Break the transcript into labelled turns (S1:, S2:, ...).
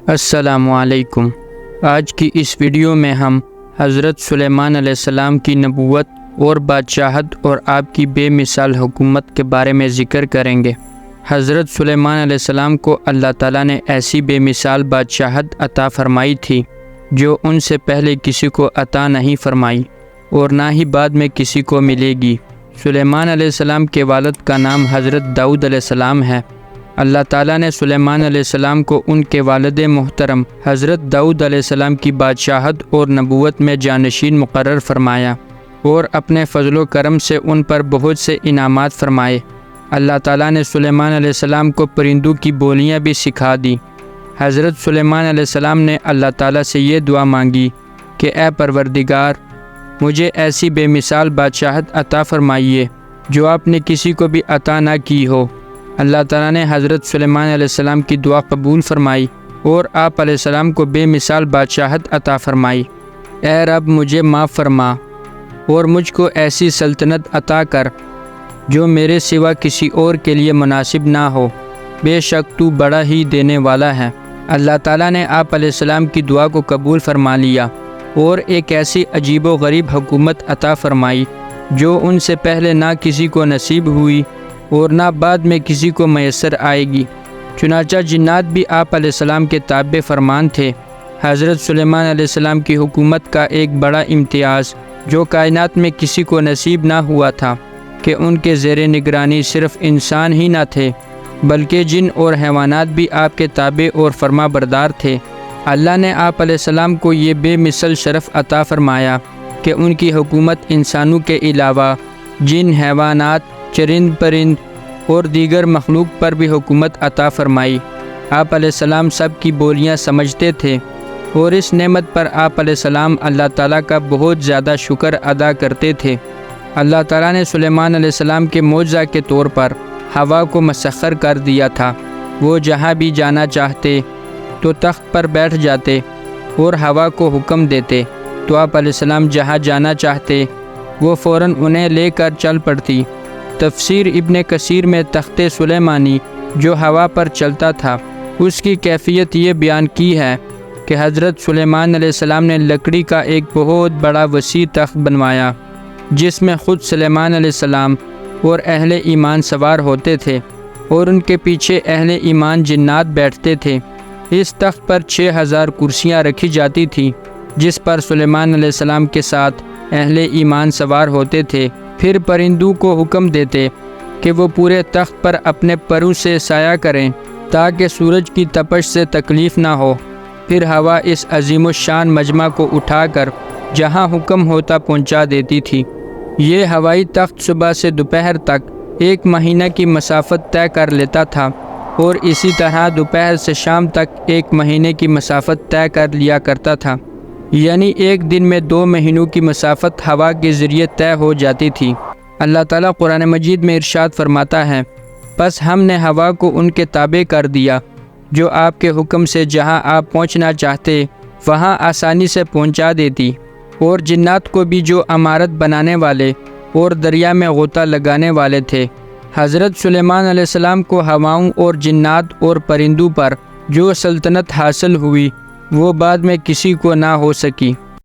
S1: السلام علیکم۔ آج کی اس ویڈیو میں ہم حضرت سلیمان علیہ السلام کی نبوت اور بادشاہت اور آپ کی بے مثال حکومت کے بارے میں ذکر کریں گے۔ حضرت سلیمان علیہ السلام کو اللہ تعالیٰ نے ایسی بے مثال بادشاہت عطا فرمائی تھی جو ان سے پہلے کسی کو عطا نہیں فرمائی اور نہ ہی بعد میں کسی کو ملے گی۔ سلیمان علیہ السلام کے والد کا نام حضرت داؤد علیہ السلام ہے۔ اللہ تعالیٰ نے سلیمان علیہ السلام کو ان کے والد محترم حضرت داؤد علیہ السلام کی بادشاہت اور نبوت میں جانشین مقرر فرمایا اور اپنے فضل و کرم سے ان پر بہت سے انعامات فرمائے۔ اللہ تعالیٰ نے سلیمان علیہ السلام کو پرندوں کی بولیاں بھی سکھا دی۔ حضرت سلیمان علیہ السلام نے اللہ تعالیٰ سے یہ دعا مانگی کہ اے پروردگار، مجھے ایسی بے مثال بادشاہت عطا فرمائیے جو آپ نے کسی کو بھی عطا نہ کی ہو۔ اللہ تعالیٰ نے حضرت سلیمان علیہ السلام کی دعا قبول فرمائی اور آپ علیہ السلام کو بے مثال بادشاہت عطا فرمائی۔ اے رب، مجھے معاف فرما اور مجھ کو ایسی سلطنت عطا کر جو میرے سوا کسی اور کے لیے مناسب نہ ہو، بے شک تو بڑا ہی دینے والا ہے۔ اللہ تعالیٰ نے آپ علیہ السلام کی دعا کو قبول فرما لیا اور ایک ایسی عجیب و غریب حکومت عطا فرمائی جو ان سے پہلے نہ کسی کو نصیب ہوئی اور نہ بعد میں کسی کو میسر آئے گی۔ چنانچہ جنات بھی آپ علیہ السلام کے تابع فرمان تھے۔ حضرت سلیمان علیہ السلام کی حکومت کا ایک بڑا امتیاز جو کائنات میں کسی کو نصیب نہ ہوا تھا کہ ان کے زیر نگرانی صرف انسان ہی نہ تھے بلکہ جن اور حیوانات بھی آپ کے تابع اور فرما بردار تھے۔ اللہ نے آپ علیہ السلام کو یہ بے مثل شرف عطا فرمایا کہ ان کی حکومت انسانوں کے علاوہ جن، حیوانات، چرند پرند اور دیگر مخلوق پر بھی حکومت عطا فرمائی۔ آپ علیہ السلام سب کی بولیاں سمجھتے تھے اور اس نعمت پر آپ علیہ السلام اللہ تعالیٰ کا بہت زیادہ شکر ادا کرتے تھے۔ اللہ تعالیٰ نے سلیمان علیہ السلام کے معجزہ کے طور پر ہوا کو مسخر کر دیا تھا۔ وہ جہاں بھی جانا چاہتے تو تخت پر بیٹھ جاتے اور ہوا کو حکم دیتے تو آپ علیہ السلام جہاں جانا چاہتے وہ فوراً انہیں لے کر چل پڑتی۔ تفسیر ابن کثیر میں تخت سلیمانی جو ہوا پر چلتا تھا اس کی کیفیت یہ بیان کی ہے کہ حضرت سلیمان علیہ السلام نے لکڑی کا ایک بہت بڑا وسیع تخت بنوایا جس میں خود سلیمان علیہ السلام اور اہل ایمان سوار ہوتے تھے اور ان کے پیچھے اہل ایمان جنات بیٹھتے تھے۔ اس تخت پر 6000 کرسیاں رکھی جاتی تھیں جس پر سلیمان علیہ السلام کے ساتھ اہل ایمان سوار ہوتے تھے۔ پھر پرندوں کو حکم دیتے کہ وہ پورے تخت پر اپنے پروں سے سایہ کریں تاکہ سورج کی تپش سے تکلیف نہ ہو۔ پھر ہوا اس عظیم الشان مجمع کو اٹھا کر جہاں حکم ہوتا پہنچا دیتی تھی۔ یہ ہوائی تخت صبح سے دوپہر تک 1 مہینہ کی مسافت طے کر لیتا تھا اور اسی طرح دوپہر سے شام تک 1 مہینے کی مسافت طے کر لیا کرتا تھا، یعنی ایک دن میں 2 مہینوں کی مسافت ہوا کے ذریعے طے ہو جاتی تھی۔ اللہ تعالیٰ قرآن مجید میں ارشاد فرماتا ہے، پس ہم نے ہوا کو ان کے تابع کر دیا جو آپ کے حکم سے جہاں آپ پہنچنا چاہتے وہاں آسانی سے پہنچا دیتی، اور جنات کو بھی جو عمارت بنانے والے اور دریا میں غوطہ لگانے والے تھے۔ حضرت سلیمان علیہ السلام کو ہواؤں اور جنات اور پرندوں پر جو سلطنت حاصل ہوئی وہ بعد میں کسی کو نہ ہو سکی۔